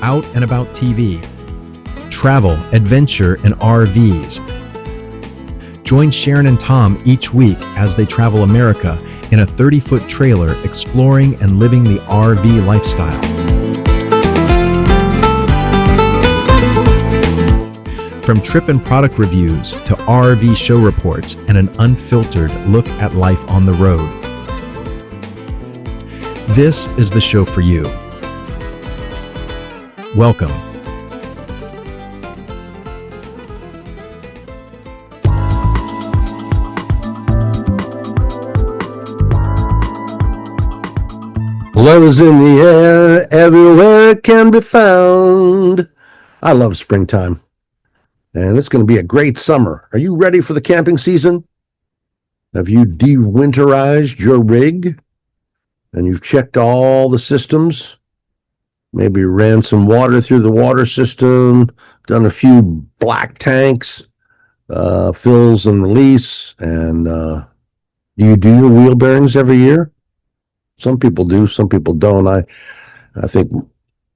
Out and About TV, travel, adventure, and RVs. Join Sharon and Tom each week as they travel America in a 30-foot trailer exploring and living the RV lifestyle. From trip and product reviews to RV show reports and an unfiltered look at life on the road. This is the show for you. Welcome. Love is in the air, everywhere it can be found. I love springtime, and it's going to be a great summer. Are you ready for the camping season? Have you de-winterized your rig? And you've checked all the systems? Maybe ran some water through the water system, done a few black tanks, fills and release, and do you do your wheel bearings every year? Some people do, some people don't. I think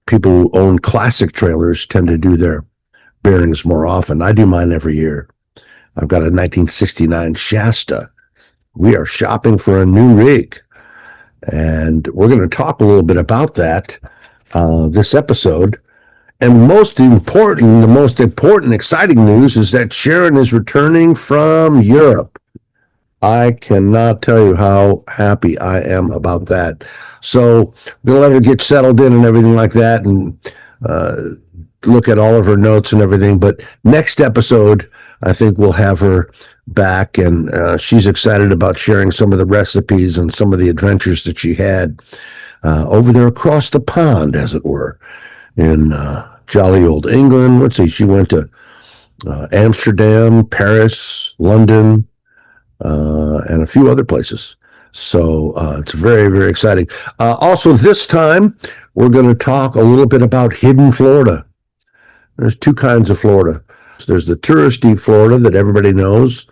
people who own classic trailers tend to do their bearings more often. I do mine every year. I've got a 1969 Shasta. We are shopping for a new rig, and we're going to talk a little bit about that this episode. And the most important, exciting news is that Sharon is returning from Europe. I cannot tell you how happy I am about that. So we're going to let her get settled in and everything like that, and look at all of her notes and everything. But next episode, I think we'll have her back, and she's excited about sharing some of the recipes and some of the adventures that she had over there across the pond, as it were, in jolly old England. Let's see, she went to Amsterdam, Paris, London, and a few other places. So it's very, very exciting. Also, this time, we're going to talk a little bit about hidden Florida. There's two kinds of Florida. There's the touristy Florida that everybody knows,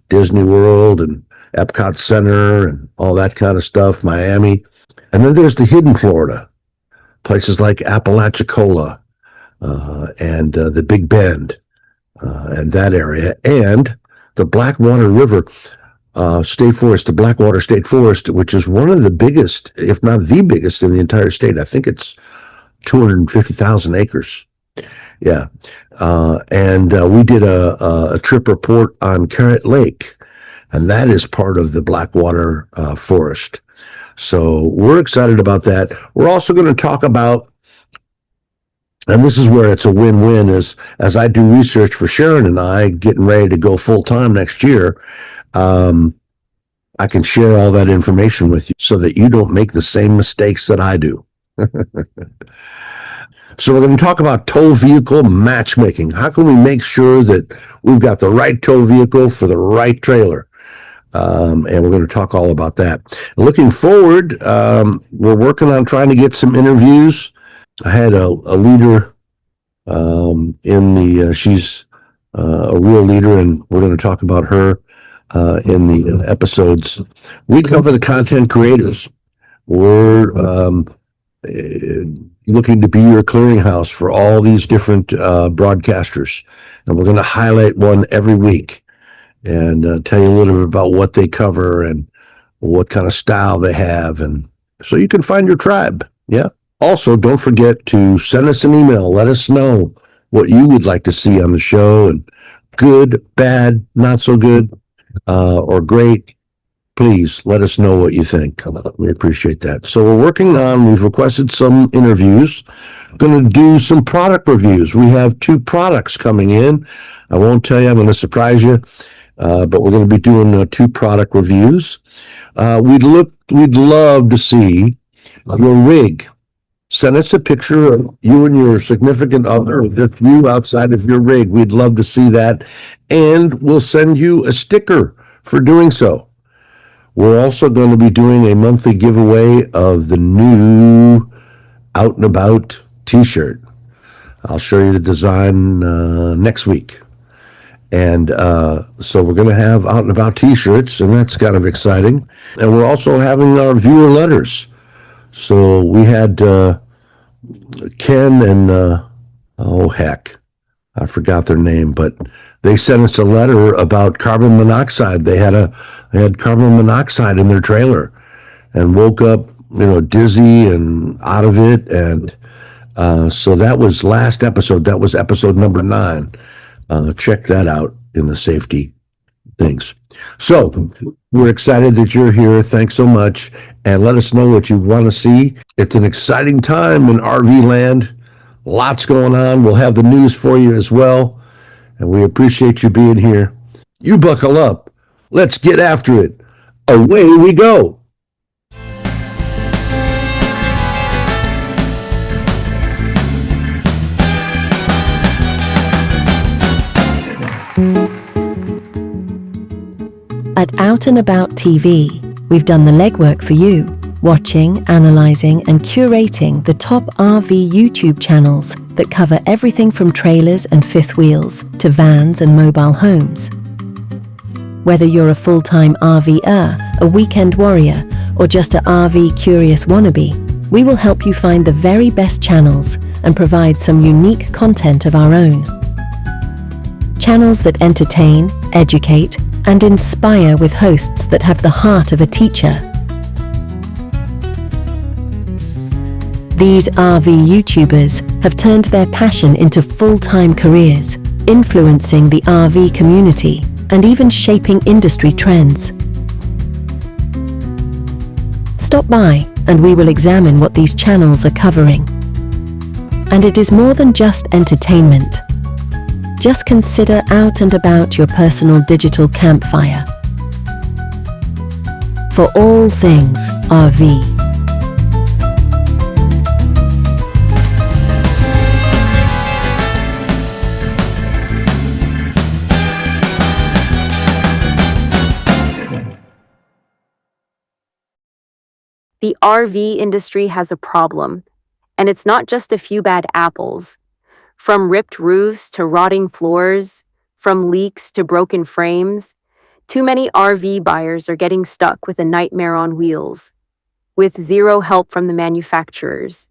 Disney World and Epcot Center and all that kind of stuff, Miami. And then there's the hidden Florida, places like Apalachicola and the Big Bend and that area, and the Blackwater River State Forest, the Blackwater State Forest, which is one of the biggest, if not the biggest, in the entire state. I think it's 250,000 acres. Yeah. And we did a trip report on Carrot Lake, and that is part of the Blackwater Forest. So we're excited about that. We're also going to talk about, and this is where it's a win-win, is as I do research for Sharon and I, getting ready to go full-time next year, I can share all that information with you so that you don't make the same mistakes that I do. So we're going to talk about tow vehicle matchmaking. How can we make sure that we've got the right tow vehicle for the right trailer? And we're going to talk all about that. Looking forward, we're working on trying to get some interviews. I had a leader she's a real leader, and we're going to talk about her in the episodes. We cover the content creators. We're looking to be your clearinghouse for all these different broadcasters, and we're going to highlight one every week and tell you a little bit about what they cover and what kind of style they have, and so you can find your tribe. Yeah. Also, don't forget to send us an email. Let us know what you would like to see on the show, and good, bad, not so good, or great. Please let us know what you think. We appreciate that. So we've requested some interviews. Going to do some product reviews. We have 2 products coming in. I won't tell you, I'm going to surprise you, but we're going to be doing 2 product reviews. We'd love to see your rig. Send us a picture of you and your significant other, or just you outside of your rig. We'd love to see that. And we'll send you a sticker for doing so. We're also going to be doing a monthly giveaway of the new Out and About t-shirt. I'll show you the design next week. And so we're going to have Out and About t-shirts, and that's kind of exciting. And we're also having our viewer letters. So we had Ken and oh heck, I forgot their name, but they sent us a letter about carbon monoxide. They had carbon monoxide in their trailer and woke up, dizzy and out of it. And so that was last episode. That was episode number 9. Check that out in the safety things. So we're excited that you're here. Thanks so much. And let us know what you want to see. It's an exciting time in RV land. Lots going on. We'll have the news for you as well. And we appreciate you being here. You buckle up. Let's get after it. Away we go. At Out and About TV, we've done the legwork for you, watching, analyzing, and curating the top RV YouTube channels that cover everything from trailers and fifth wheels to vans and mobile homes. Whether you're a full-time RVer, a weekend warrior, or just a RV curious wannabe, we will help you find the very best channels and provide some unique content of our own. Channels that entertain, educate, and inspire with hosts that have the heart of a teacher. These RV YouTubers have turned their passion into full-time careers, influencing the RV community and even shaping industry trends. Stop by and we will examine what these channels are covering. And it is more than just entertainment. Just consider Out and About your personal digital campfire. For all things RV. The RV industry has a problem, and it's not just a few bad apples. From ripped roofs to rotting floors, from leaks to broken frames, too many RV buyers are getting stuck with a nightmare on wheels, with zero help from the manufacturers.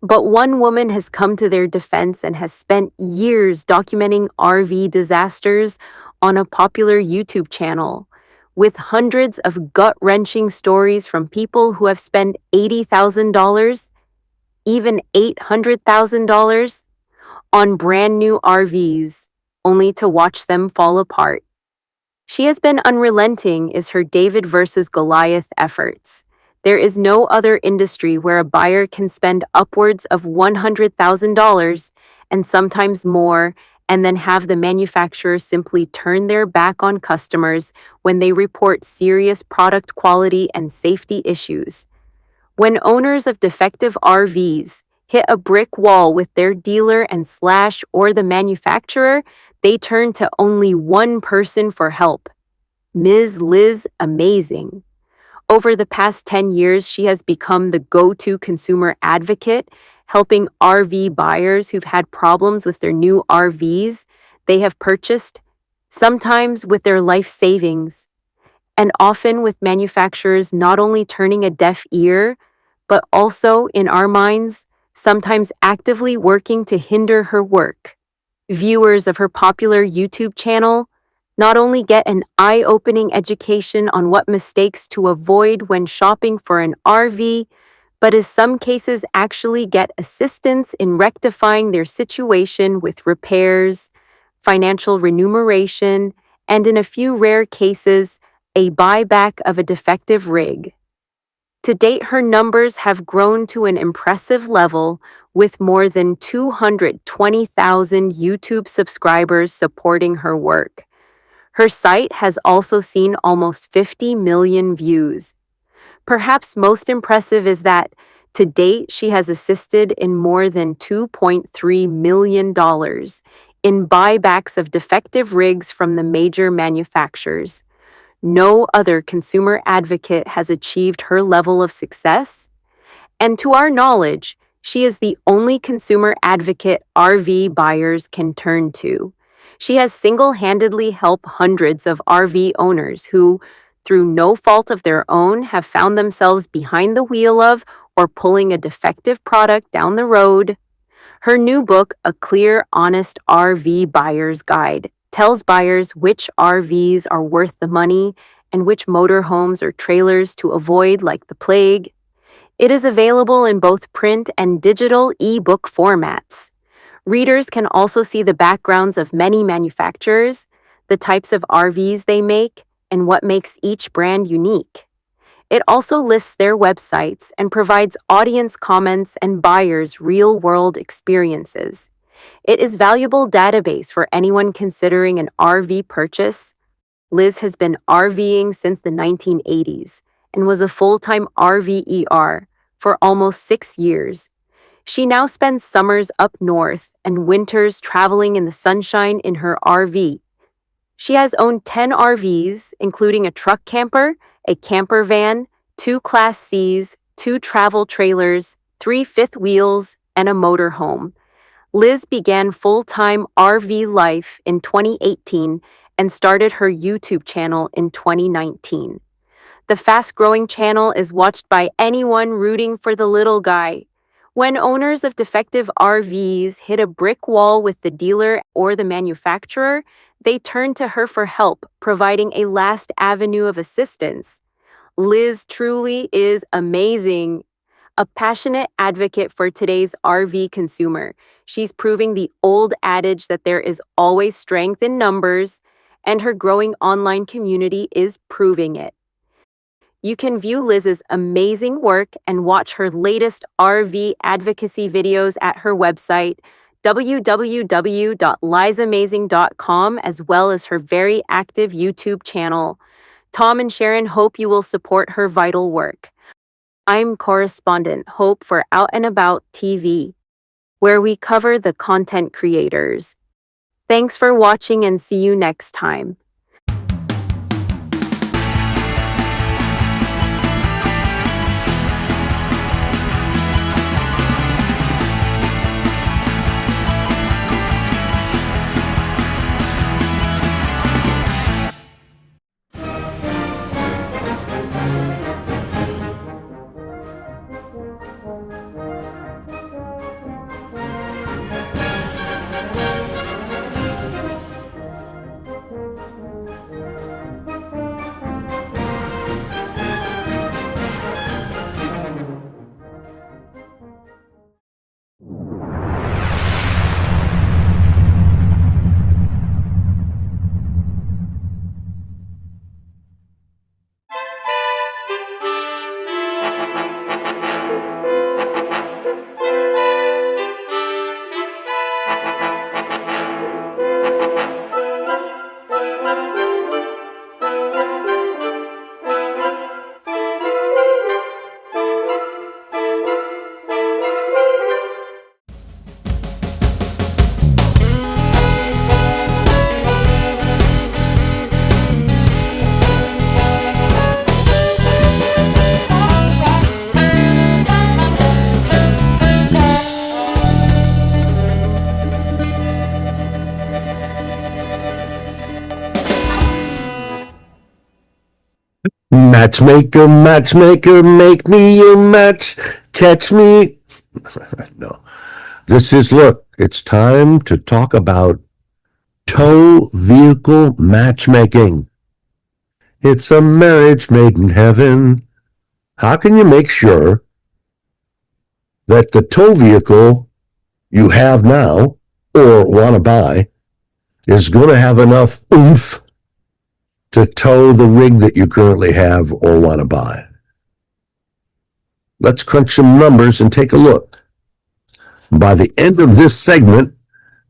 But one woman has come to their defense and has spent years documenting RV disasters on a popular YouTube channel, with hundreds of gut-wrenching stories from people who have spent $80,000, even $800,000, on brand new RVs, only to watch them fall apart. She has been unrelenting in her David versus Goliath efforts. There is no other industry where a buyer can spend upwards of $100,000 and sometimes more, and then have the manufacturer simply turn their back on customers when they report serious product quality and safety issues. When owners of defective RVs hit a brick wall with their dealer and slash or the manufacturer, they turn to only one person for help, Ms. Liz Amazing. Over the past 10 years, she has become the go-to consumer advocate, helping RV buyers who've had problems with their new RVs they have purchased, sometimes with their life savings, and often with manufacturers not only turning a deaf ear, but also, in our minds, sometimes actively working to hinder her work. Viewers of her popular YouTube channel not only get an eye-opening education on what mistakes to avoid when shopping for an RV, but in some cases actually get assistance in rectifying their situation with repairs, financial remuneration, and in a few rare cases, a buyback of a defective rig. To date, her numbers have grown to an impressive level, with more than 220,000 YouTube subscribers supporting her work. Her site has also seen almost 50 million views. Perhaps most impressive is that, to date, she has assisted in more than $2.3 million in buybacks of defective rigs from the major manufacturers. No other consumer advocate has achieved her level of success, and to our knowledge, she is the only consumer advocate RV buyers can turn to. She has single-handedly helped hundreds of RV owners who, through no fault of their own, have found themselves behind the wheel of or pulling a defective product down the road. Her new book, A Clear, Honest RV Buyer's Guide, tells buyers which RVs are worth the money and which motorhomes or trailers to avoid like the plague. It is available in both print and digital e-book formats. Readers can also see the backgrounds of many manufacturers, the types of RVs they make, and what makes each brand unique. It also lists their websites and provides audience comments and buyers' real-world experiences. It is a valuable database for anyone considering an RV purchase. Liz has been RVing since the 1980s and was a full-time RVER for almost 6 years. She now spends summers up north and winters traveling in the sunshine in her RV. She has owned 10 RVs, including a truck camper, a camper van, 2 Class Cs, 2 travel trailers, 3 fifth wheels, and a motorhome. Liz began full-time RV life in 2018 and started her YouTube channel in 2019. The fast-growing channel is watched by anyone rooting for the little guy. When owners of defective RVs hit a brick wall with the dealer or the manufacturer, they turn to her for help, providing a last avenue of assistance. Liz truly is amazing. A passionate advocate for today's RV consumer, she's proving the old adage that there is always strength in numbers, and her growing online community is proving it. You can view Liz's amazing work and watch her latest RV advocacy videos at her website, www.lizamazing.com, as well as her very active YouTube channel. Tom and Sharon hope you will support her vital work. I'm correspondent Hope for Out and About TV, where we cover the content creators. Thanks for watching and see you next time. Matchmaker, matchmaker, make me a match, catch me. No, it's time to talk about tow vehicle matchmaking. It's a marriage made in heaven. How can you make sure that the tow vehicle you have now or want to buy is going to have enough oomph to tow the rig that you currently have or want to buy? Let's crunch some numbers and take a look. By the end of this segment,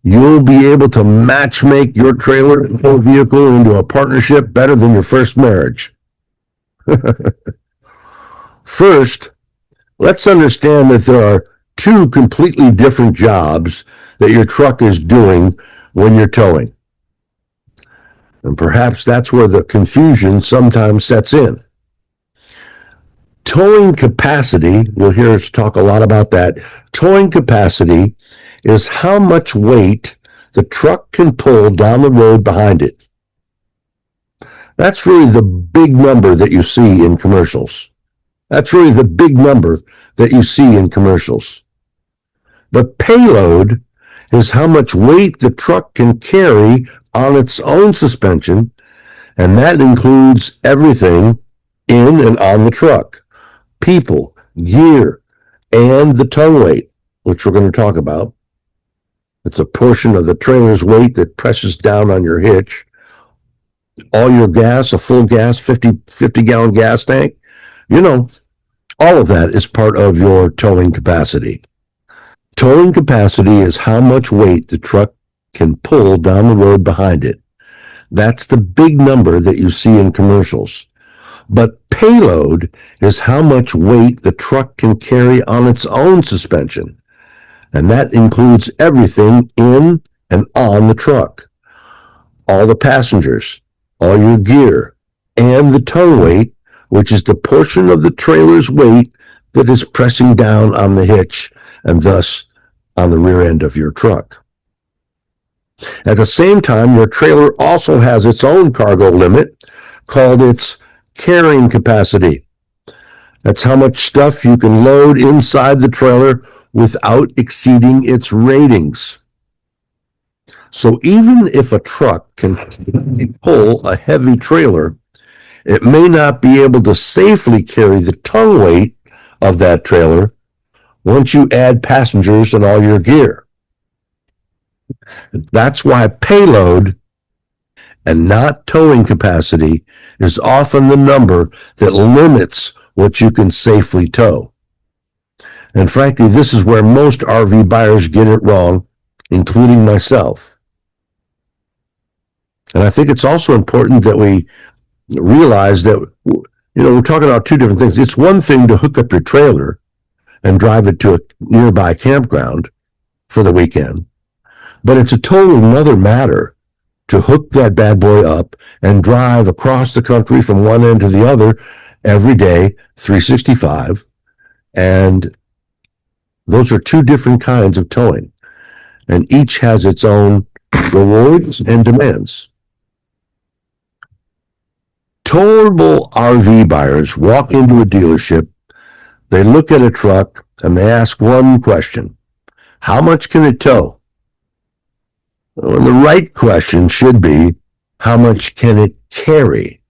you'll be able to matchmake your trailer and tow vehicle into a partnership better than your first marriage. First, let's understand that there are 2 completely different jobs that your truck is doing when you're towing. And perhaps that's where the confusion sometimes sets in. Towing capacity, you'll hear us talk a lot about that. Towing capacity is how much weight the truck can pull down the road behind it. That's really the big number that you see in commercials. That's really the big number that you see in commercials. But payload is how much weight the truck can carry on its own suspension, and that includes everything in and on the truck: people, gear, and the tow weight, which we're going to talk about. It's a portion of the trailer's weight that presses down on your hitch. All your gas, a full gas, 50-gallon gas tank, all of that is part of your towing capacity. Towing capacity is how much weight the truck can pull down the road behind it. That's the big number that you see in commercials. But payload is how much weight the truck can carry on its own suspension. And that includes everything in and on the truck: all the passengers, all your gear, and the tow weight, which is the portion of the trailer's weight that is pressing down on the hitch and thus on the rear end of your truck. At the same time, your trailer also has its own cargo limit called its carrying capacity. That's how much stuff you can load inside the trailer without exceeding its ratings. So even if a truck can pull a heavy trailer, it may not be able to safely carry the tow weight of that trailer once you add passengers and all your gear. That's why payload and not towing capacity is often the number that limits what you can safely tow. And frankly, this is where most RV buyers get it wrong, including myself. And I think it's also important that we realize that, we're talking about two different things. It's one thing to hook up your trailer and drive it to a nearby campground for the weekend, but it's a total another matter to hook that bad boy up and drive across the country from one end to the other every day, 365. And those are two different kinds of towing, and each has its own rewards and demands. Towable RV buyers walk into a dealership, they look at a truck, and they ask one question: how much can it tow? Well, the right question should be, how much can it carry?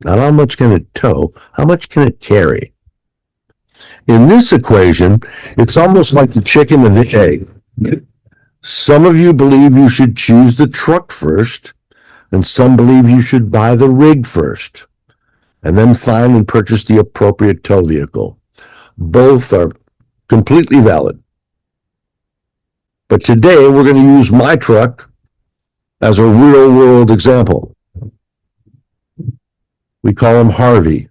Not how much can it tow, how much can it carry? In this equation, it's almost like the chicken and the egg. Some of you believe you should choose the truck first, and some believe you should buy the rig first, and then find and purchase the appropriate tow vehicle. Both are completely valid. But today we're going to use my truck as a real-world example. We call him Harvey.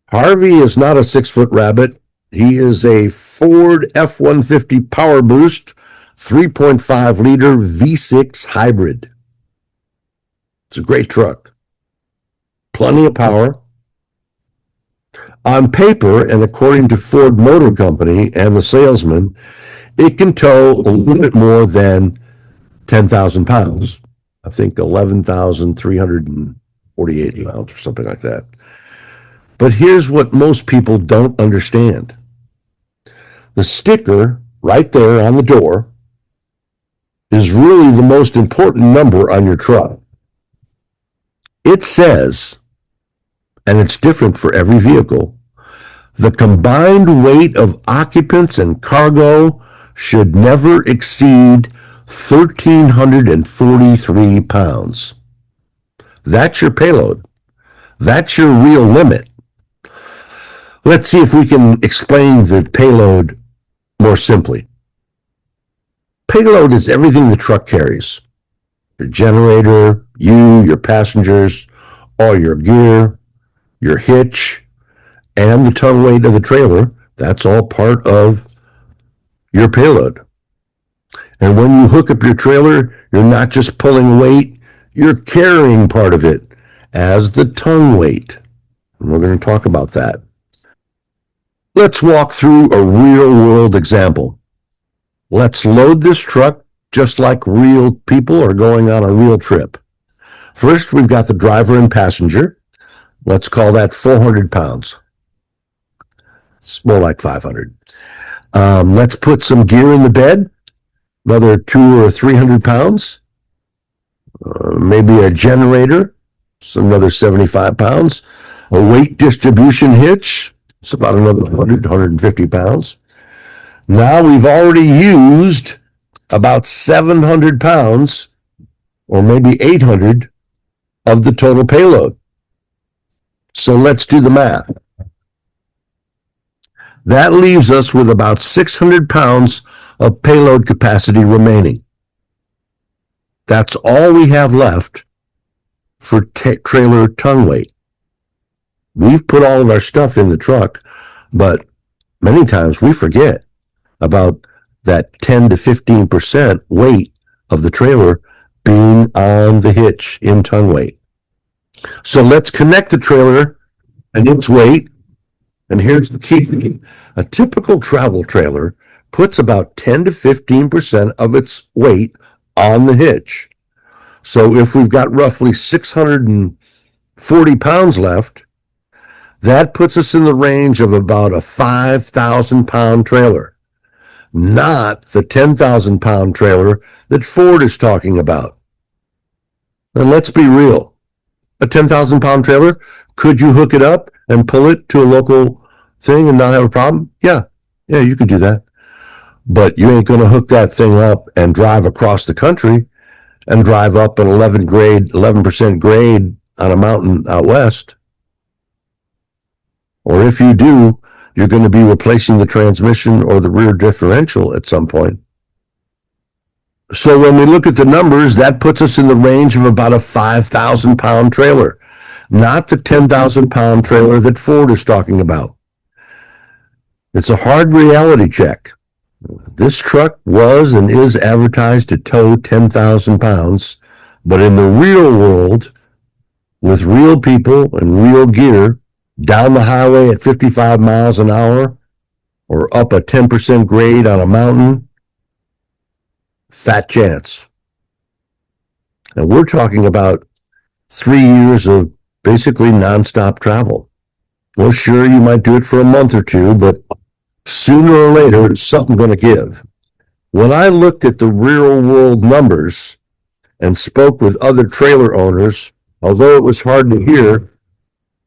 Harvey is not a 6-foot rabbit. He is a Ford F-150 PowerBoost 3.5-liter V6 hybrid. It's a great truck. Plenty of power. On paper, and according to Ford Motor Company and the salesman, it can tow a little bit more than 10,000 pounds. I think 11,348 pounds or something like that. But here's what most people don't understand. The sticker right there on the door is really the most important number on your truck. It says, and it's different for every vehicle, the combined weight of occupants and cargo should never exceed 1,343 pounds. That's your payload. That's your real limit. Let's see if we can explain the payload more simply. Payload is everything the truck carries: your generator, your passengers, all your gear, your hitch, and the tow weight of the trailer. That's all part of your payload. And when you hook up your trailer, you're not just pulling weight, you're carrying part of it as the tongue weight. And we're going to talk about that. Let's walk through a real-world example. Let's load this truck just like real people are going on a real trip. First, we've got the driver and passenger. Let's call that 400 pounds. It's more like 500. Let's put some gear in the bed, another 200 or 300 pounds. Maybe a generator, it's another 75 pounds. A weight distribution hitch, it's about another 100, 150 pounds. Now we've already used about 700 pounds, or maybe 800 of the total payload. So let's do the math. That leaves us with about 600 pounds of payload capacity remaining. That's all we have left for trailer tongue weight. We've put all of our stuff in the truck, but many times we forget about that 10 to 15% weight of the trailer being on the hitch in tongue weight. So let's connect the trailer and its weight. And here's the key. A typical travel trailer puts about 10 to 15% of its weight on the hitch. So if we've got roughly 640 pounds left, that puts us in the range of about a 5,000 pound trailer, not the 10,000 pound trailer that Ford is talking about. And let's be real. A 10,000 pound trailer, could you hook it up and pull it to a local thing and not have a problem? Yeah, you could do that. But you ain't going to hook that thing up and drive across the country and drive up an 11% grade on a mountain out west. Or if you do, you're going to be replacing the transmission or the rear differential at some point. So when we look at the numbers, that puts us in the range of about a 5,000 pound trailer, not the 10,000 pound trailer that Ford is talking about. It's a hard reality check. This truck was and is advertised to tow 10,000 pounds, but in the real world, with real people and real gear, down the highway at 55 miles an hour, or up a 10% grade on a mountain, fat chance. And we're talking about 3 years of basically nonstop travel. Well, sure, you might do it for a month or two, but sooner or later, something's going to give. When I looked at the real world numbers and spoke with other trailer owners, although it was hard to hear,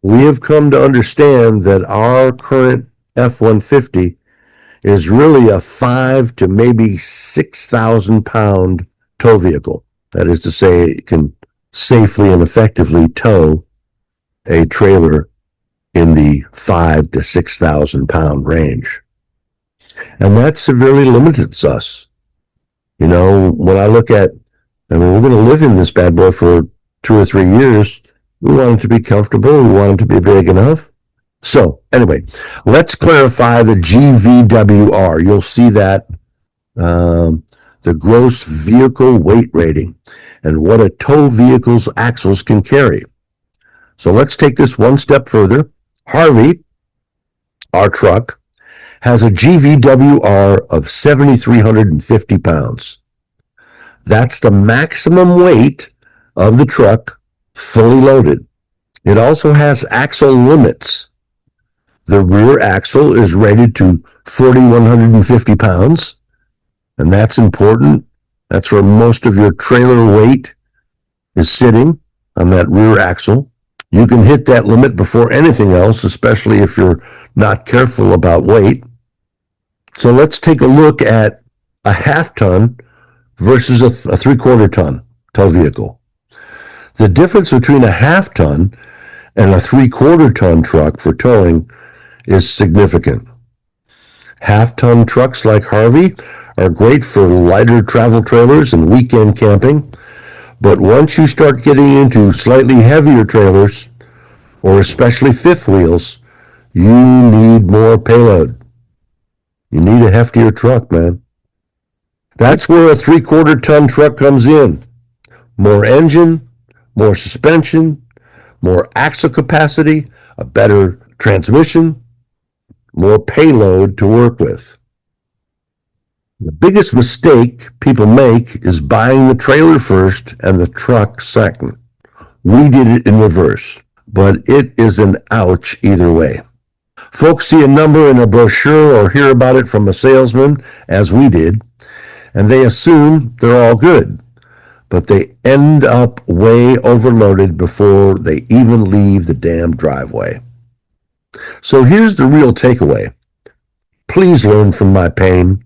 we have come to understand that our current F-150 is really a 5 to maybe 6,000 pound tow vehicle. That is to say, it can safely and effectively tow a trailer in the 5 to 6,000 pound range. And that severely limits us. You know, when I look at, we're going to live in this bad boy for 2 or 3 years. We want it to be comfortable. We want it to be big enough. So anyway, let's clarify the GVWR. You'll see that, the gross vehicle weight rating and what a tow vehicle's axles can carry. So let's take this one step further. Harvey, our truck, has a GVWR of 7,350 pounds. That's the maximum weight of the truck fully loaded. It also has axle limits. The rear axle is rated to 4,150 pounds, and that's important. That's where most of your trailer weight is sitting, on that rear axle. You can hit that limit before anything else, especially if you're not careful about weight. So let's take a look at a half-ton versus a 3/4 ton tow vehicle. The difference between a half-ton and a 3/4 ton truck for towing is significant. Half-ton trucks like Harvey are great for lighter travel trailers and weekend camping, but once you start getting into slightly heavier trailers, or especially fifth wheels, you need more payload. You need a heftier truck, man. That's where a 3/4 ton truck comes in. More engine, more suspension, more axle capacity, a better transmission, more payload to work with. The biggest mistake people make is buying the trailer first and the truck second. We did it in reverse. but it is an ouch either way. Folks see a number in a brochure or hear about it from a salesman, as we did, and they assume they're all good, but they end up way overloaded before they even leave the damn driveway. So here's the real takeaway. Please learn from my pain.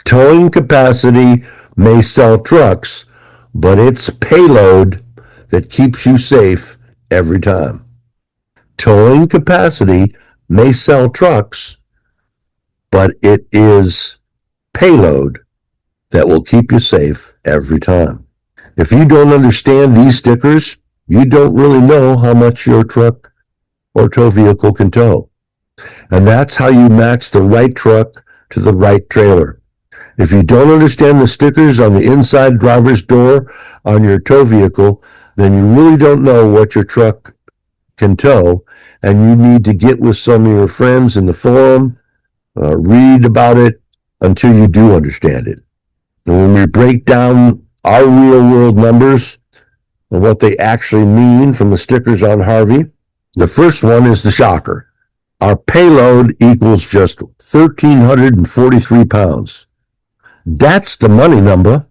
Towing capacity may sell trucks, but it's payload that keeps you safe every time. Towing capacity may sell trucks, but it is payload that will keep you safe every time. If you don't understand these stickers, you don't really know how much your truck or tow vehicle can tow. And that's how you match the right truck to the right trailer. If you don't understand the stickers on the inside driver's door on your tow vehicle, then you really don't know what your truck can tow, and you need to get with some of your friends in the forum, read about it until you do understand it. And when we break down our real world numbers and what they actually mean from the stickers on Harvey, the first one is the shocker. Our payload equals just 1,343 pounds. That's the money number.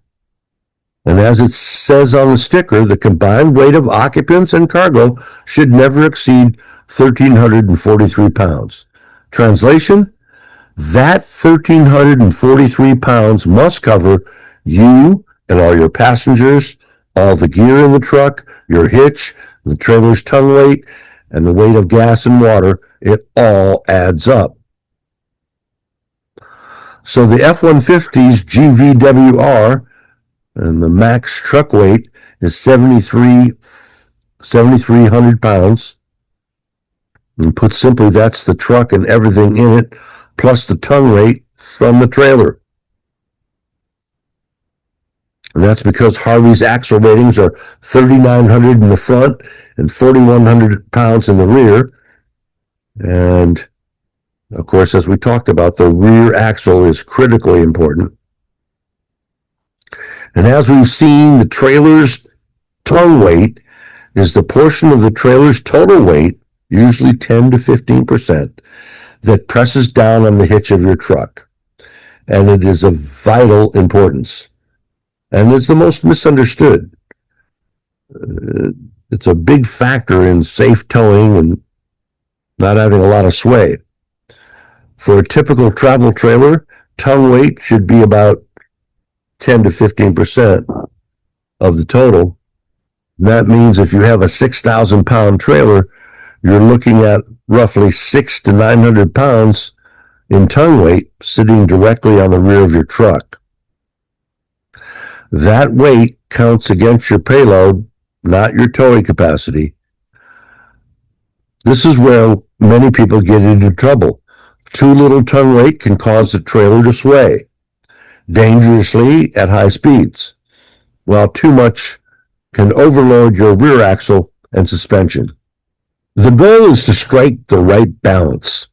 And as it says on the sticker, the combined weight of occupants and cargo should never exceed 1,343 pounds. Translation, that 1,343 pounds must cover you and all your passengers, all the gear in the truck, your hitch, the trailer's tongue weight, and the weight of gas and water. It all adds up. So the F-150's GVWR and the max truck weight is 7,300 pounds. And put simply, that's the truck and everything in it, plus the tongue weight from the trailer. And that's because Harvey's axle ratings are 3,900 in the front and 4,100 pounds in the rear. And of course, as we talked about, the rear axle is critically important. And as we've seen, the trailer's tongue weight is the portion of the trailer's total weight, usually 10 to 15%, that presses down on the hitch of your truck. And it is of vital importance. And it's the most misunderstood. It's a big factor in safe towing and not having a lot of sway. For a typical travel trailer, tongue weight should be about 10 to 15% of the total. And that means if you have a 6,000 pound trailer, you're looking at roughly 600 to 900 pounds in tongue weight sitting directly on the rear of your truck. That weight counts against your payload, not your towing capacity. This is where many people get into trouble. Too little tongue weight can cause the trailer to sway dangerously at high speeds, while too much can overload your rear axle and suspension. The goal is to strike the right balance.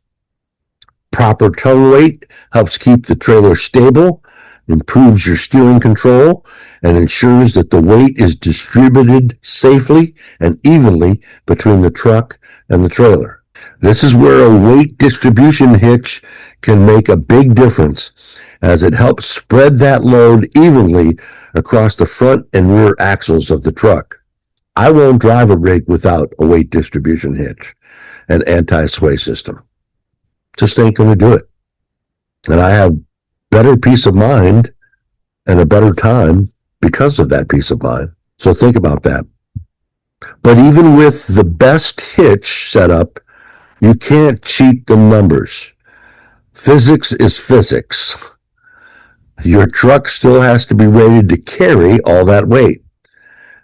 Proper tongue weight helps keep the trailer stable, improves your steering control, and ensures that the weight is distributed safely and evenly between the truck and the trailer. This is where a weight distribution hitch can make a big difference, as it helps spread that load evenly across the front and rear axles of the truck. I won't drive a rig without a weight distribution hitch and anti-sway system. Just ain't going to do it. And I have better peace of mind and a better time because of that peace of mind. So think about that. But even with the best hitch setup, you can't cheat the numbers. Physics is physics. Your truck still has to be rated to carry all that weight.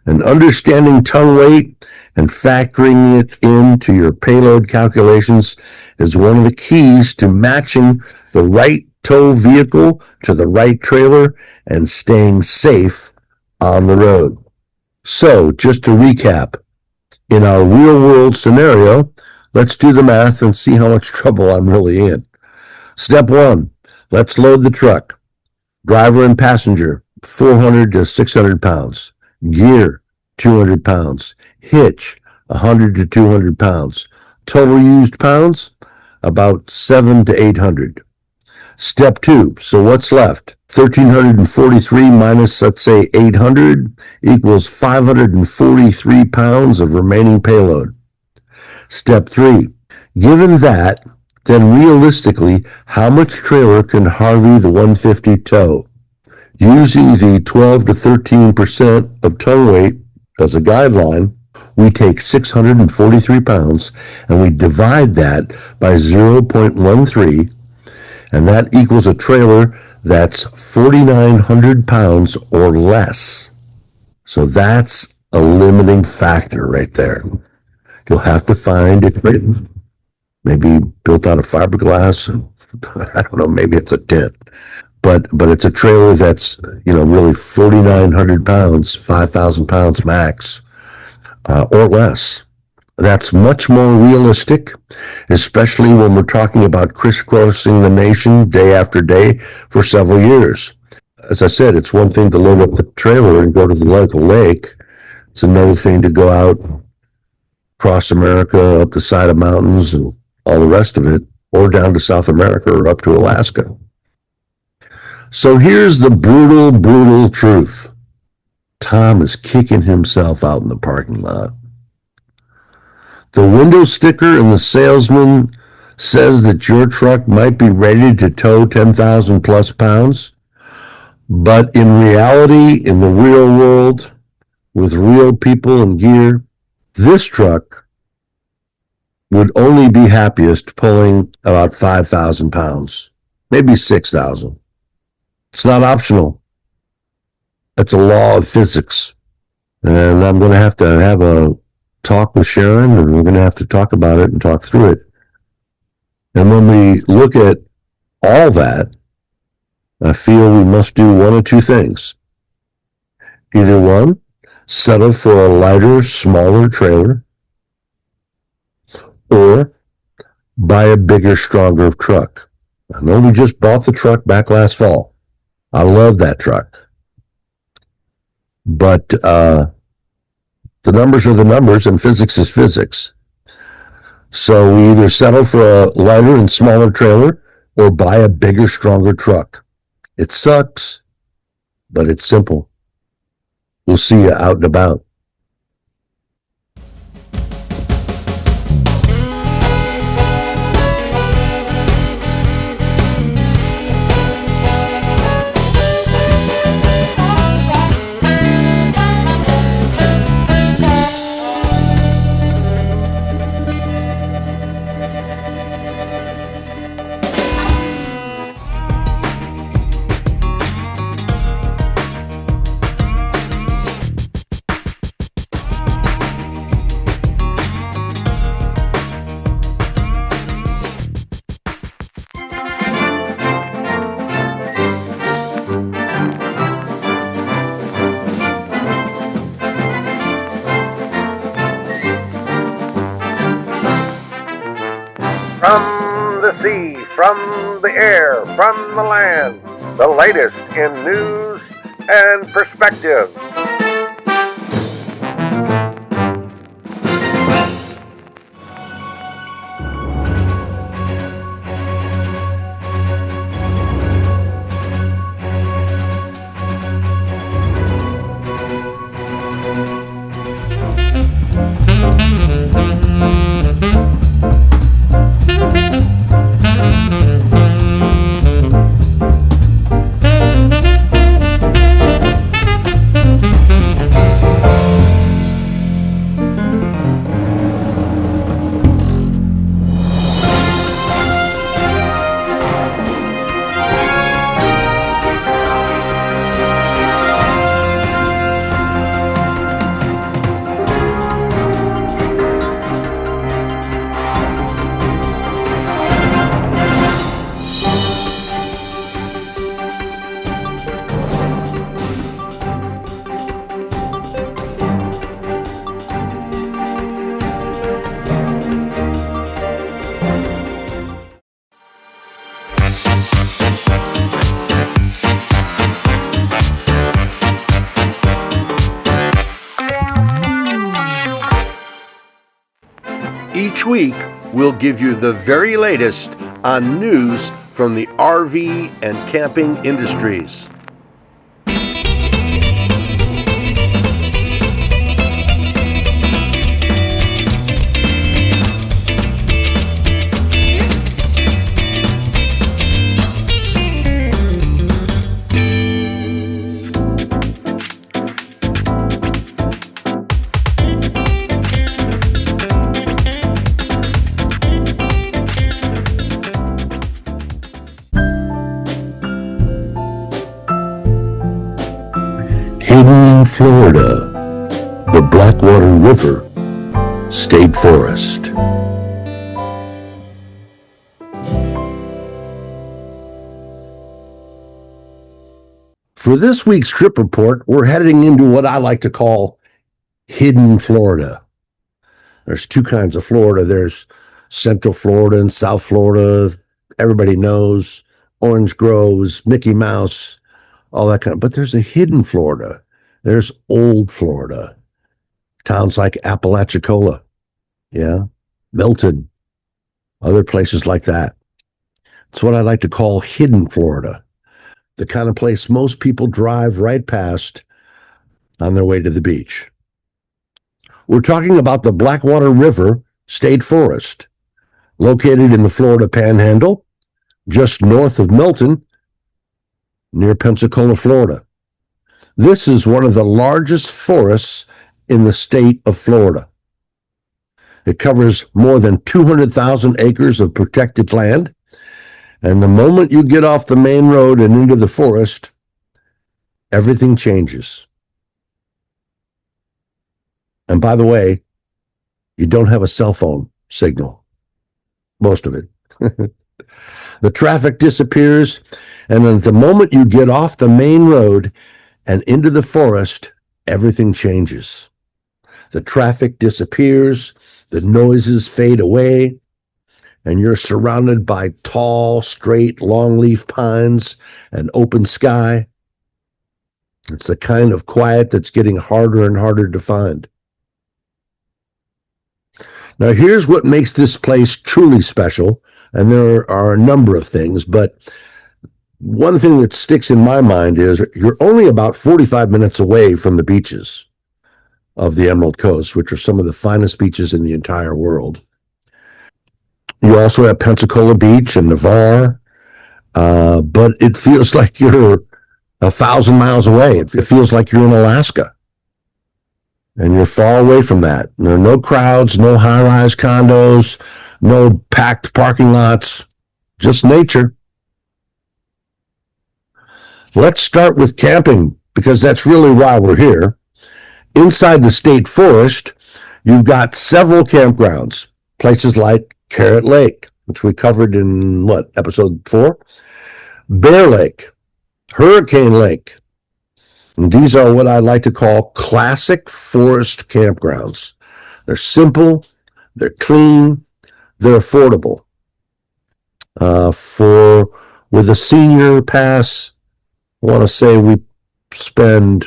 And understanding tongue weight and factoring it into your payload calculations is one of the keys to matching the right tow vehicle to the right trailer and staying safe on the road. So, just to recap, in our real-world scenario, let's do the math and see how much trouble I'm really in. Step 1, let's load the truck. Driver and passenger, 400 to 600 pounds. Gear, 200 pounds. Hitch, 100 to 200 pounds. Total used pounds, about 7 to 800. Step 2, so what's left? 1,343 minus, let's say, 800 equals 543 pounds of remaining payload. Step 3, given that, then realistically, how much trailer can Harvey the 150 tow? Using the 12 to 13% of tow weight as a guideline, we take 643 pounds and we divide that by 0.13, and that equals a trailer that's 4,900 pounds or less. So that's a limiting factor right there. You'll have to find it maybe built out of fiberglass, and I don't know, maybe it's a tent. But it's a trailer that's, really 4,900 pounds, 5,000 pounds max, or less. That's much more realistic, especially when we're talking about crisscrossing the nation day after day for several years. As I said, it's one thing to load up the trailer and go to the local lake. It's another thing to go out across America, up the side of mountains and all the rest of it, or down to South America or up to Alaska. So here's the brutal, brutal truth. Tom is kicking himself out in the parking lot. The window sticker and the salesman says that your truck might be ready to tow 10,000 plus pounds, but in reality, in the real world, with real people and gear, this truck would only be happiest pulling about 5,000 pounds, maybe 6,000. It's not optional. It's a law of physics. And I'm going to have a talk with Sharon, and we're going to have to talk about it and talk through it. And when we look at all that, I feel we must do one of two things. Either one, settle for a lighter, smaller trailer, or buy a bigger, stronger truck. I know we just bought the truck back last fall. I love that truck. But the numbers are the numbers, and physics is physics. So we either settle for a lighter and smaller trailer or buy a bigger, stronger truck. It sucks, but it's simple. We'll see you out and about. From the sea, from the air, from the land, the latest in news and perspectives. Each week, we'll give you the very latest on news from the RV and camping industries. Hidden in Florida, the Blackwater River State Forest. For this week's trip report, we're heading into what I like to call hidden Florida. There's two kinds of Florida. There's Central Florida and South Florida. Everybody knows Orange Groves, Mickey Mouse, all that kind of, but there's a hidden Florida. There's old Florida. Towns like Apalachicola, Milton, other places like that. It's what I like to call hidden Florida, the kind of place most people drive right past on their way to the beach. We're talking about the Blackwater River State Forest, located in the Florida Panhandle, just north of Milton, near Pensacola, Florida. This is one of the largest forests in the state of Florida. It covers more than 200,000 acres of protected land, and the moment you get off the main road and into the forest, everything changes. And by the way, you don't have a cell phone signal, most of it. The traffic disappears, and at the moment you get off the main road and into the forest, everything changes. The traffic disappears, the noises fade away, and you're surrounded by tall, straight, longleaf pines and open sky. It's the kind of quiet that's getting harder and harder to find. Now, here's what makes this place truly special, and there are a number of things, but one thing that sticks in my mind is you're only about 45 minutes away from the beaches of the Emerald Coast, which are some of the finest beaches in the entire world. You also have Pensacola Beach and Navarre, but it feels like you're 1,000 miles away. It feels like you're in Alaska, and you're far away from that. There are no crowds, no high-rise condos, no packed parking lots, just nature. Let's start with camping, because that's really why we're here. Inside the state forest, you've got several campgrounds, places like Carrot Lake, which we covered in, episode 4? Bear Lake, Hurricane Lake. And these are what I like to call classic forest campgrounds. They're simple, they're clean, they're affordable. With a senior pass, I want to say we spend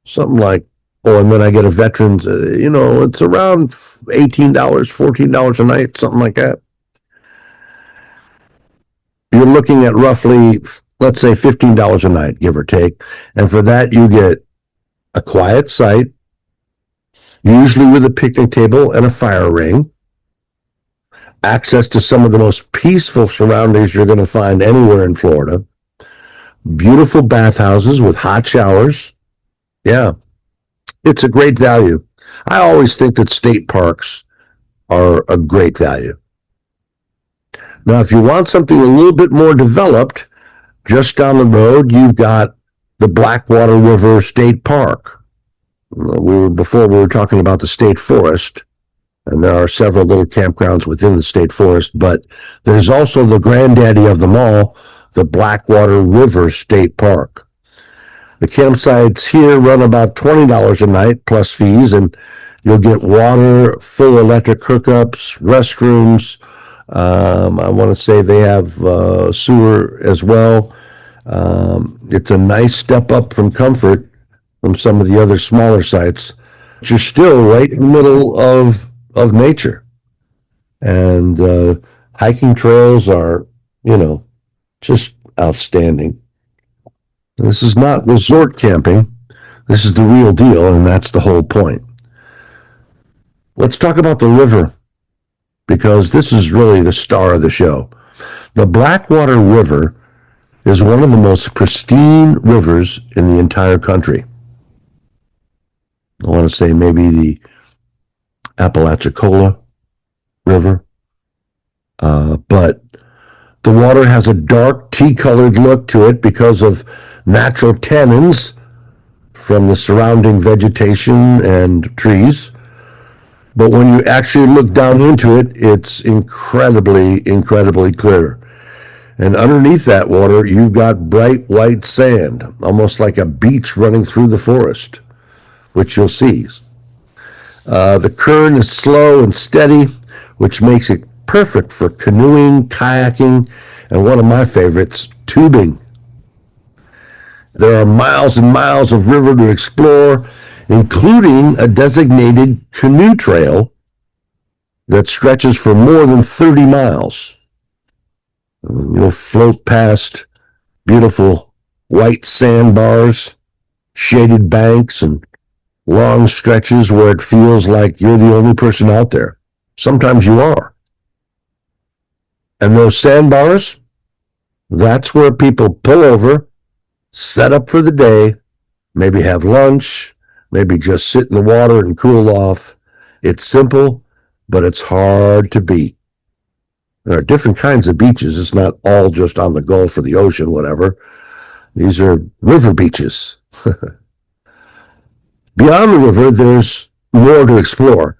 something like, and then I get a veteran's, it's around $18, $14 a night, something like that. You're looking at roughly, let's say $15 a night, give or take. And for that, you get a quiet site, usually with a picnic table and a fire ring, access to some of the most peaceful surroundings you're going to find anywhere in Florida, beautiful bathhouses with hot showers. Yeah, it's a great value. I always think that state parks are a great value. Now, if you want something a little bit more developed, just down the road, you've got the Blackwater River State Park. Before we were talking about the state forest, and there are several little campgrounds within the state forest, but there's also the granddaddy of them all, the Blackwater River State Park. The campsites here run about $20 a night plus fees, and you'll get water, full electric hookups, restrooms. I want to say they have sewer as well. It's a nice step up from comfort from some of the other smaller sites. But you're still right in the middle of nature. And hiking trails are, just outstanding. This is not resort camping. This is the real deal, and that's the whole point. Let's talk about the river, because this is really the star of the show. The Blackwater River is one of the most pristine rivers in the entire country. I want to say maybe the Apalachicola River. But the water has a dark tea-colored look to it because of natural tannins from the surrounding vegetation and trees. But when you actually look down into it, it's incredibly, incredibly clear. And underneath that water, you've got bright white sand, almost like a beach running through the forest, which you'll see. The current is slow and steady, which makes it perfect for canoeing, kayaking, and one of my favorites, tubing. There are miles and miles of river to explore, including a designated canoe trail that stretches for more than 30 miles. You'll float past beautiful white sandbars, shaded banks, and long stretches where it feels like you're the only person out there. Sometimes you are. And those sandbars, that's where people pull over, set up for the day, maybe have lunch, maybe just sit in the water and cool off. It's simple, but it's hard to beat. There are different kinds of beaches. It's not all just on the Gulf or the ocean, whatever. These are river beaches. Beyond the river, there's more to explore.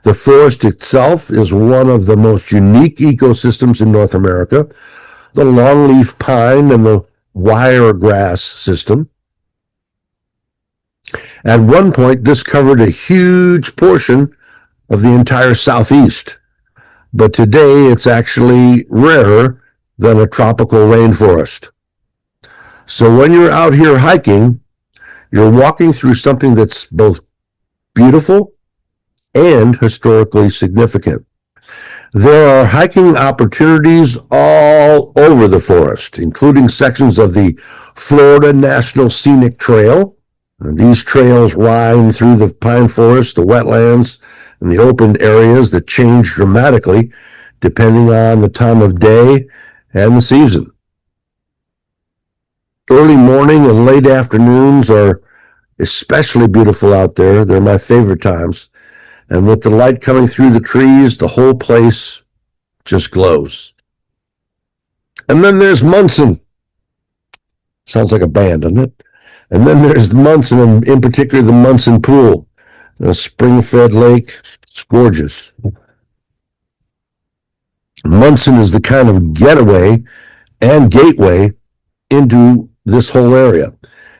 The forest itself is one of the most unique ecosystems in North America. The longleaf pine and the wiregrass system. At one point, this covered a huge portion of the entire southeast. But today, it's actually rarer than a tropical rainforest. So when you're out here hiking, you're walking through something that's both beautiful and historically significant. There are hiking opportunities all over the forest, including sections of the Florida National Scenic Trail. And these trails wind through the pine forest, the wetlands, and the open areas that change dramatically depending on the time of day and the season. Early morning and late afternoons are especially beautiful out there. They're my favorite times. And with the light coming through the trees, the whole place just glows. And then there's Munson. Sounds like a band, doesn't it? And then there's Munson, and in particular the Munson Pool, a spring-fed lake. It's gorgeous. Munson is the kind of getaway and gateway into this whole area.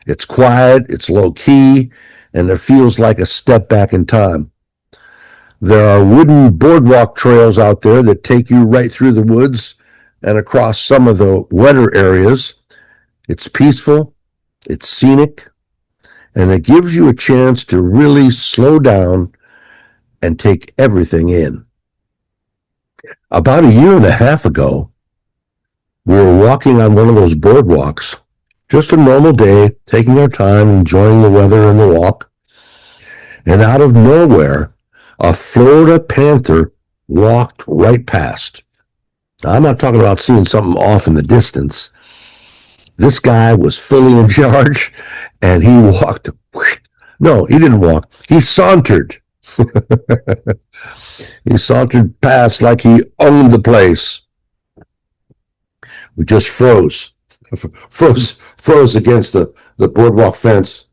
It's quiet, it's low-key, and it feels like a step back in time. There are wooden boardwalk trails out there that take you right through the woods and across some of the wetter areas. It's peaceful, it's scenic, and it gives you a chance to really slow down and take everything in. About a year and a half ago, we were walking on one of those boardwalks, just a normal day, taking our time, enjoying the weather and the walk. And out of nowhere, a Florida panther walked right past. Now, I'm not talking about seeing something off in the distance. This guy was fully in charge, and he walked. No, he didn't walk. He sauntered. He sauntered past like he owned the place. We just froze against the boardwalk fence.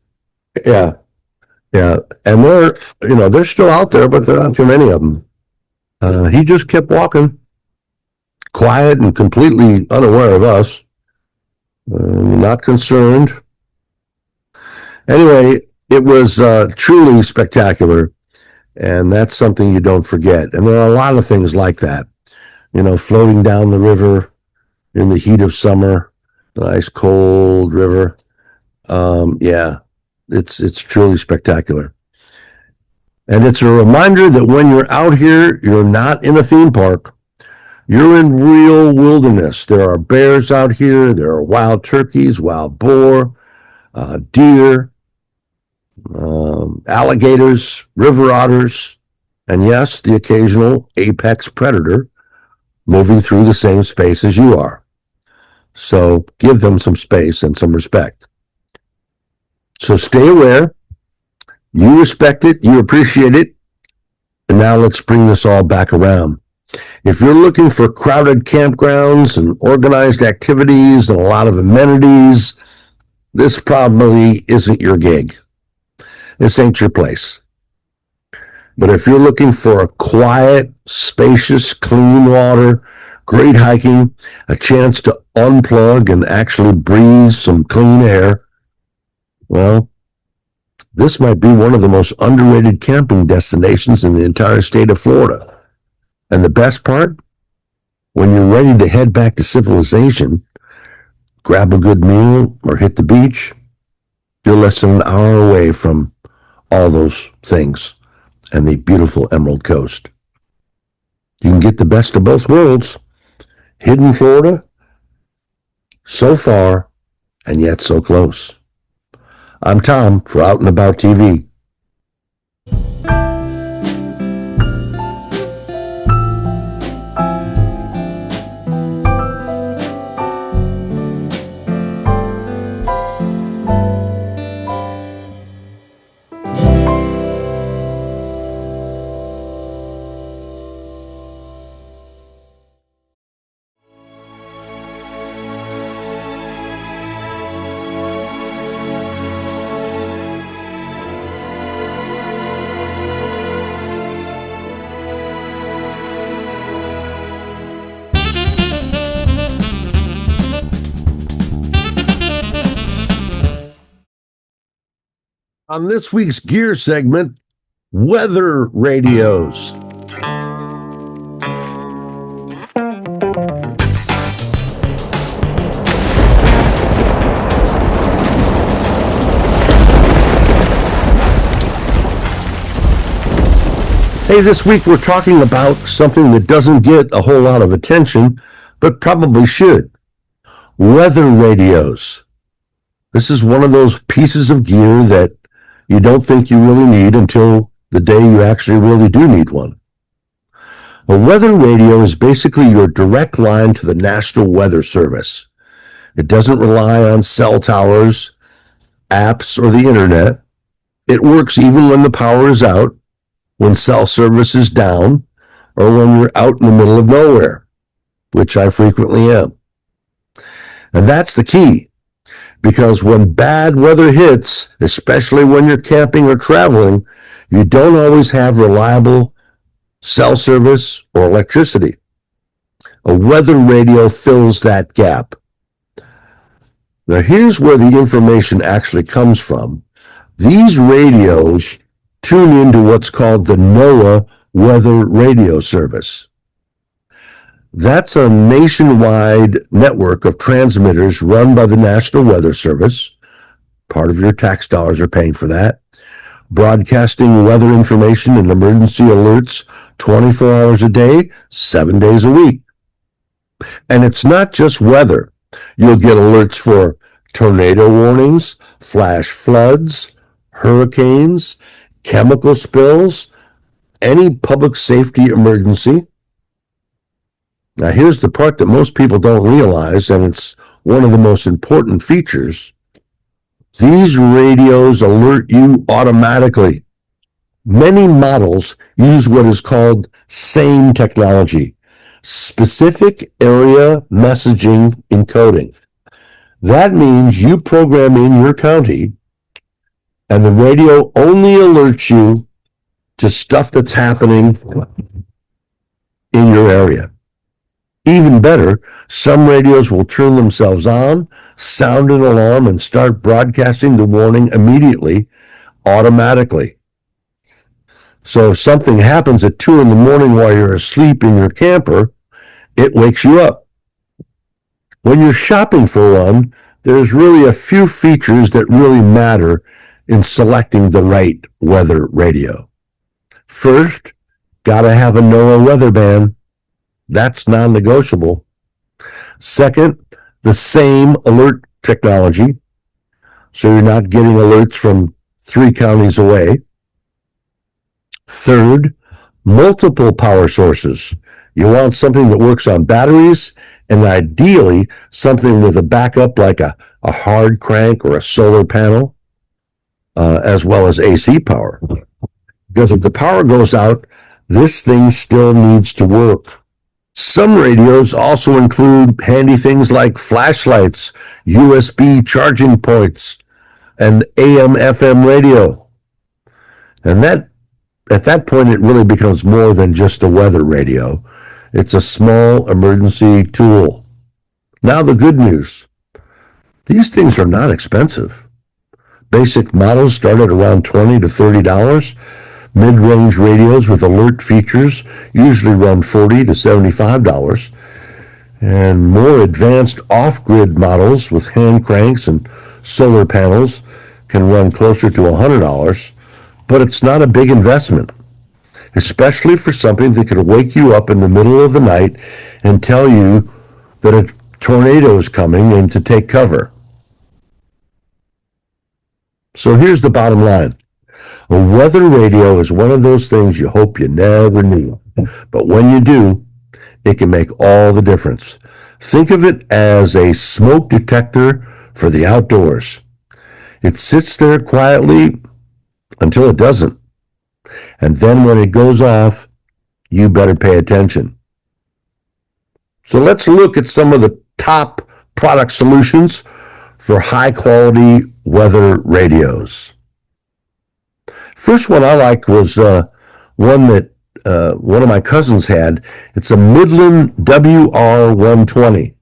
Yeah. And they're still out there, but there aren't too many of them. He just kept walking, quiet and completely unaware of us, not concerned. Anyway, it was truly spectacular, and that's something you don't forget. And there are a lot of things like that, floating down the river in the heat of summer, the nice cold river. It's truly spectacular. And it's a reminder that when you're out here, you're not in a theme park. You're in real wilderness. There are bears out here. There are wild turkeys, wild boar, deer, alligators, river otters, and yes, the occasional apex predator moving through the same space as you are. So give them some space and some respect. So stay aware. You respect it. You appreciate it. And now let's bring this all back around. If you're looking for crowded campgrounds and organized activities and a lot of amenities, this probably isn't your gig. This ain't your place. But if you're looking for a quiet, spacious, clean water, great hiking, a chance to unplug and actually breathe some clean air, well, this might be one of the most underrated camping destinations in the entire state of Florida. And the best part, when you're ready to head back to civilization, grab a good meal or hit the beach, you're less than an hour away from all those things and the beautiful Emerald Coast. You can get the best of both worlds. Hidden Florida, so far and yet so close. I'm Tom for Out and About TV. On this week's gear segment, weather radios. Hey, this week we're talking about something that doesn't get a whole lot of attention, but probably should. Weather radios. This is one of those pieces of gear that you don't think you really need until the day you actually really do need one. A weather radio is basically your direct line to the National Weather Service. It doesn't rely on cell towers, apps, or the internet. It works even when the power is out, when cell service is down, or when you're out in the middle of nowhere, which I frequently am. And that's the key. Because when bad weather hits, especially when you're camping or traveling, you don't always have reliable cell service or electricity. A weather radio fills that gap. Now, here's where the information actually comes from. These radios tune into what's called the NOAA Weather Radio Service. That's a nationwide network of transmitters run by the National Weather Service. Part of your tax dollars are paying for that. Broadcasting weather information and emergency alerts 24 hours a day, 7 days a week. And it's not just weather. You'll get alerts for tornado warnings, flash floods, hurricanes, chemical spills, any public safety emergency. Now, here's the part that most people don't realize, and it's one of the most important features. These radios alert you automatically. Many models use what is called SAME technology, Specific Area Messaging Encoding. That means you program in your county, and the radio only alerts you to stuff that's happening in your area. Even better, some radios will turn themselves on, sound an alarm, and start broadcasting the warning immediately, automatically. So if something happens at 2 a.m. while you're asleep in your camper, it wakes you up. When you're shopping for one, there's really a few features that really matter in selecting the right weather radio. First, gotta have a NOAA weather band. That's non-negotiable. Second, the same alert technology, so you're not getting alerts from 3 counties away. Third, multiple power sources. You want something that works on batteries, and ideally something with a backup like a hard crank or a solar panel, as well as AC power. Because if the power goes out, this thing still needs to work. Some radios also include handy things like flashlights, USB charging ports, and AM/FM radio. And at that point, it really becomes more than just a weather radio. It's a small emergency tool. Now the good news. These things are not expensive. Basic models start at around $20 to $30. Mid-range radios with alert features usually run $40 to $75. And more advanced off-grid models with hand cranks and solar panels can run closer to $100. But it's not a big investment, especially for something that could wake you up in the middle of the night and tell you that a tornado is coming and to take cover. So here's the bottom line. A weather radio is one of those things you hope you never knew. But when you do, it can make all the difference. Think of it as a smoke detector for the outdoors. It sits there quietly until it doesn't. And then when it goes off, you better pay attention. So let's look at some of the top product solutions for high quality weather radios. First one I liked was one that one of my cousins had. It's a Midland WR120.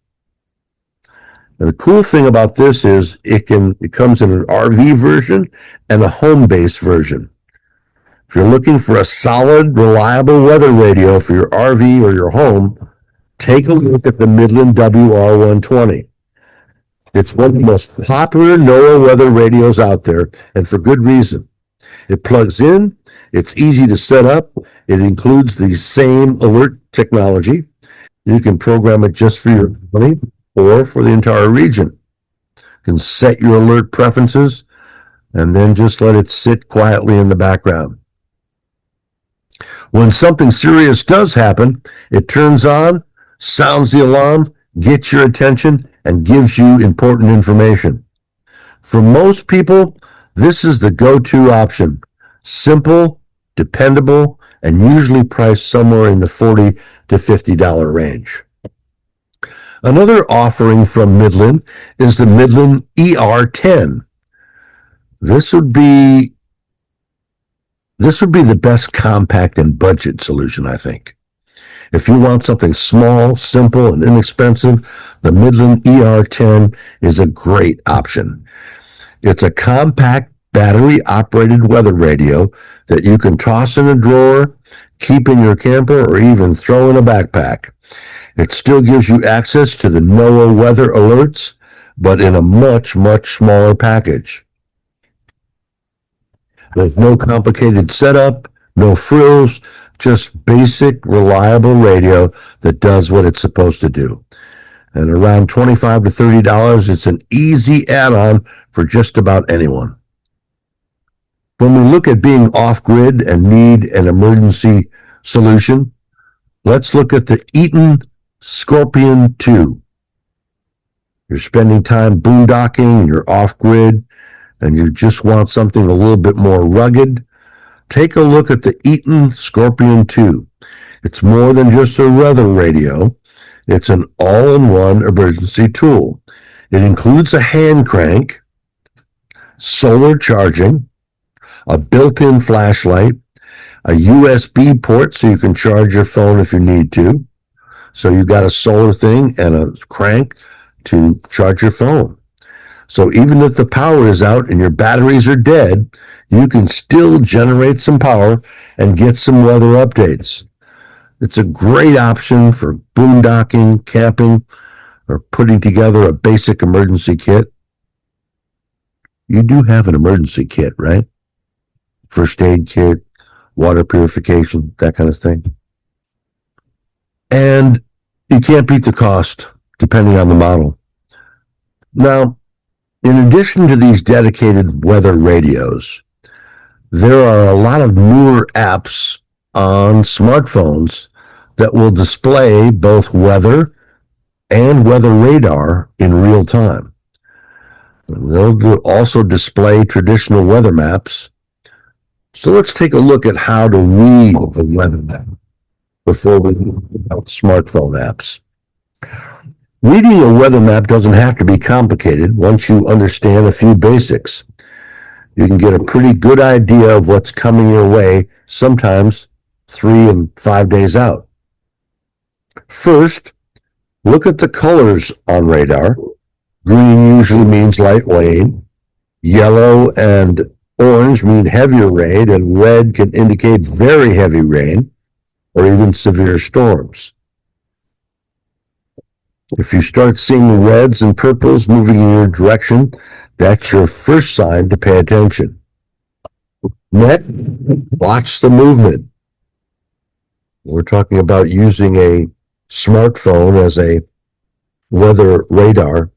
And the cool thing about this is it comes in an RV version and a home base version. If you're looking for a solid, reliable weather radio for your RV or your home, take a look at the Midland WR120. It's one of the most popular NOAA weather radios out there, and for good reason. It plugs in, it's easy to set up, it includes the same alert technology. You can program it just for your company or for the entire region. You can set your alert preferences and then just let it sit quietly in the background. When something serious does happen, it turns on, sounds the alarm, gets your attention, and gives you important information. For most people, this is the go-to option. Simple, dependable, and usually priced somewhere in the $40 to $50 range. Another offering from Midland is the Midland ER10. This would be the best compact and budget solution, I think. If you want something small, simple, and inexpensive, the Midland ER10 is a great option. It's a compact battery-operated weather radio that you can toss in a drawer, keep in your camper, or even throw in a backpack. It still gives you access to the NOAA weather alerts, but in a much, much smaller package. There's no complicated setup, no frills, just basic, reliable radio that does what it's supposed to do. And around $25 to $30, it's an easy add-on for just about anyone. When we look at being off-grid and need an emergency solution, let's look at the Eaton Scorpion 2. You're spending time boondocking, you're off-grid, and you just want something a little bit more rugged, take a look at the Eaton Scorpion 2. It's more than just a weather radio. It's an all-in-one emergency tool. It includes a hand crank, solar charging, a built-in flashlight, a USB port so you can charge your phone if you need to. So you got a solar thing and a crank to charge your phone. So even if the power is out and your batteries are dead, you can still generate some power and get some weather updates. It's a great option for boondocking, camping, or putting together a basic emergency kit. You do have an emergency kit, right? First aid kit, water purification, that kind of thing. And you can't beat the cost depending on the model. Now, in addition to these dedicated weather radios, there are a lot of newer apps on smartphones that will display both weather and weather radar in real time. They'll also display traditional weather maps. So let's take a look at how to read a weather map before we look at smartphone apps. Reading a weather map doesn't have to be complicated once you understand a few basics. You can get a pretty good idea of what's coming your way, sometimes 3 and 5 days out. First, look at the colors on radar. Green usually means light rain. Yellow and orange mean heavier rain, and red can indicate very heavy rain or even severe storms. If you start seeing reds and purples moving in your direction, that's your first sign to pay attention. Next, watch the movement. We're talking about using a smartphone as a weather radar.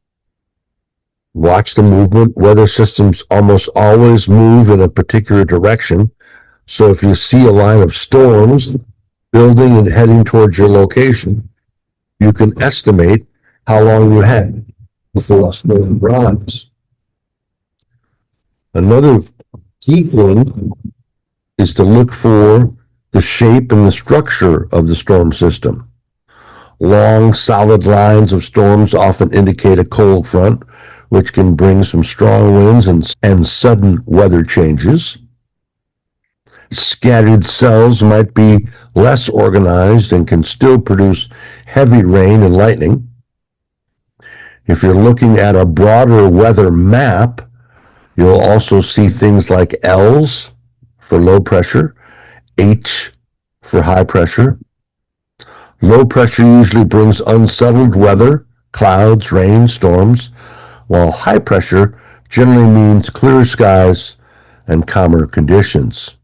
Watch the movement. Weather systems almost always move in a particular direction. So if you see a line of storms building and heading towards your location, you can estimate how long you had before a storm arrives. Another key thing is to look for the shape and the structure of the storm system. Long, solid lines of storms often indicate a cold front, which can bring some strong winds and sudden weather changes. Scattered cells might be less organized and can still produce heavy rain and lightning. If you're looking at a broader weather map, you'll also see things like L's for low pressure, H for high pressure. Low pressure usually brings unsettled weather, clouds, rain, storms, while high pressure generally means clear skies and calmer conditions.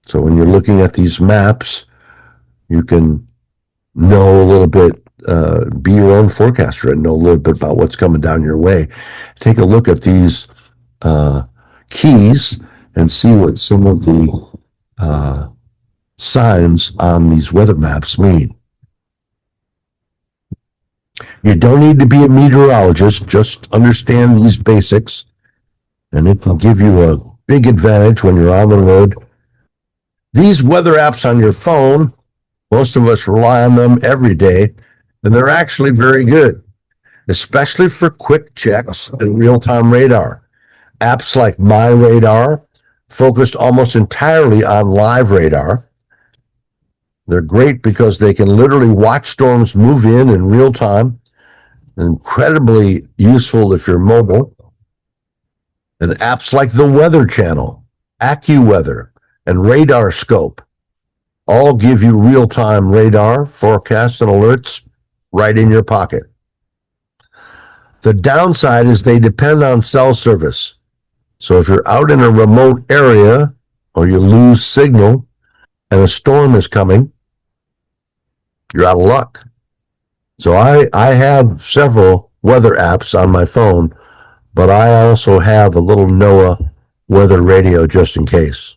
So when you're looking at these maps, you can know a little bit, be your own forecaster and know a little bit about what's coming down your way. Take a look at these keys and see what some of the signs on these weather maps mean. You don't need to be a meteorologist, just understand these basics, and it can give you a big advantage when you're on the road. These weather apps on your phone, most of us rely on them every day, and they're actually very good, especially for quick checks and real-time radar. Apps like My Radar, focused almost entirely on live radar. They're great because they can literally watch storms move in real time. Incredibly useful if you're mobile. And apps like the Weather Channel, AccuWeather, and Radar Scope all give you real-time radar, forecasts, and alerts right in your pocket. The downside is they depend on cell service. So if you're out in a remote area or you lose signal and a storm is coming, you're out of luck. So I have several weather apps on my phone, but I also have a little NOAA weather radio just in case.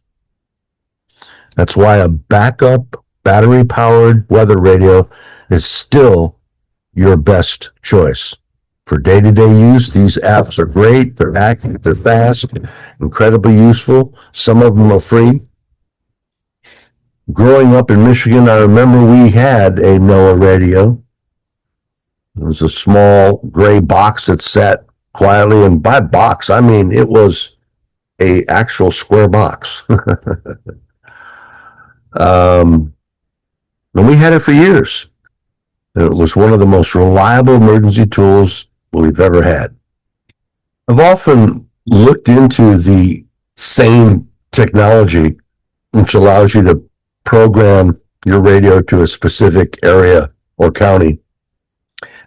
That's why a backup battery-powered weather radio is still your best choice. For day-to-day use, these apps are great. They're accurate, they're fast, incredibly useful. Some of them are free. Growing up in Michigan, I remember we had a NOAA radio. It was a small gray box that sat quietly, and by box, I mean it was a actual square box. And we had it for years. It was one of the most reliable emergency tools we've ever had. I've often looked into the same technology, which allows you to program your radio to a specific area or county.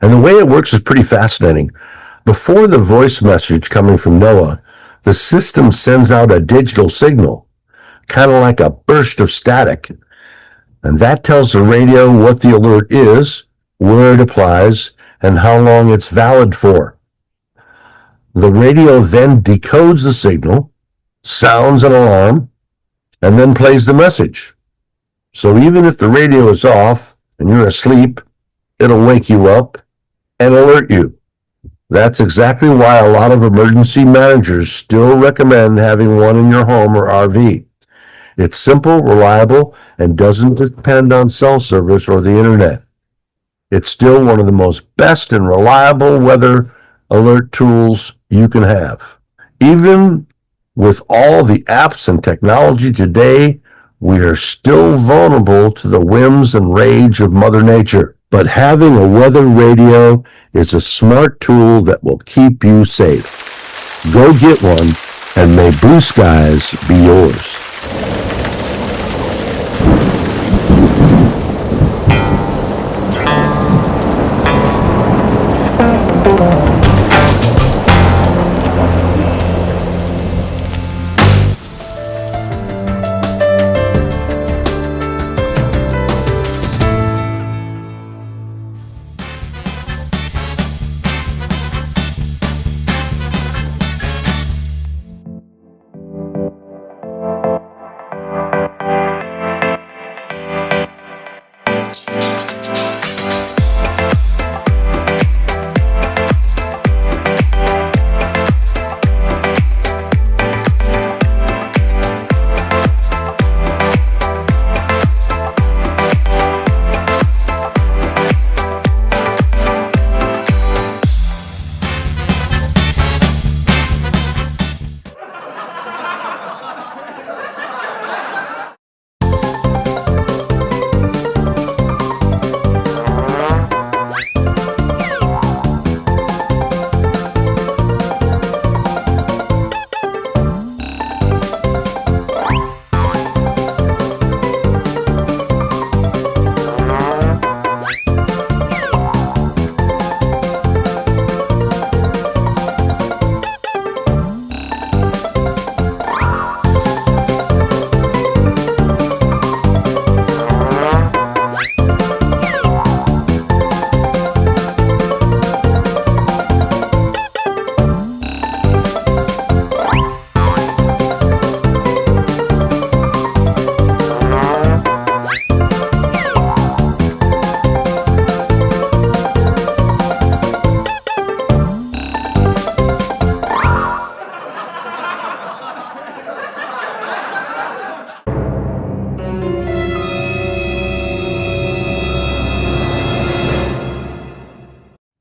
And the way it works is pretty fascinating. Before the voice message coming from NOAA, the system sends out a digital signal. kind of like a burst of static. And that tells the radio what the alert is, where it applies, and how long it's valid for. The radio then decodes the signal, sounds an alarm, and then plays the message. So even if the radio is off and you're asleep, it'll wake you up and alert you. That's exactly why a lot of emergency managers still recommend having one in your home or RV. It's simple, reliable, and doesn't depend on cell service or the internet. It's still one of the most best and reliable weather alert tools you can have. Even with all the apps and technology today, we are still vulnerable to the whims and rage of Mother Nature. But having a weather radio is a smart tool that will keep you safe. Go get one, and may blue skies be yours.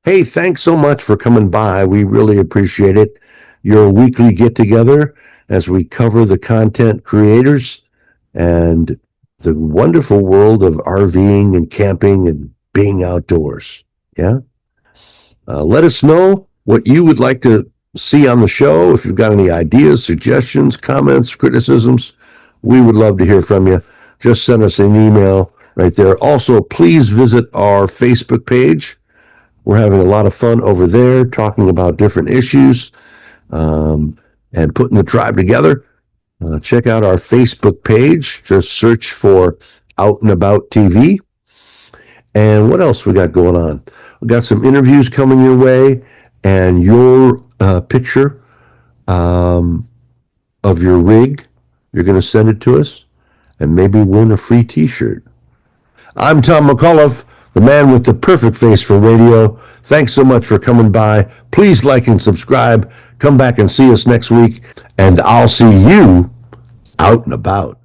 Hey, thanks so much for coming by. We really appreciate it. Your weekly get-together as we cover the content creators and the wonderful world of RVing and camping and being outdoors. Yeah? Let us know what you would like to see on the show. If you've got any ideas, suggestions, comments, criticisms, we would love to hear from you. Just send us an email right there. Also, please visit our Facebook page. We're having a lot of fun over there talking about different issues and putting the tribe together. Check out our Facebook page. Just search for Out and About TV. And what else we got going on? We got some interviews coming your way, and your picture of your rig. You're going to send it to us and maybe win a free t-shirt. I'm Tom McAuliffe, the man with the perfect face for radio. Thanks so much for coming by. Please like and subscribe. Come back and see us next week, and I'll see you out and about.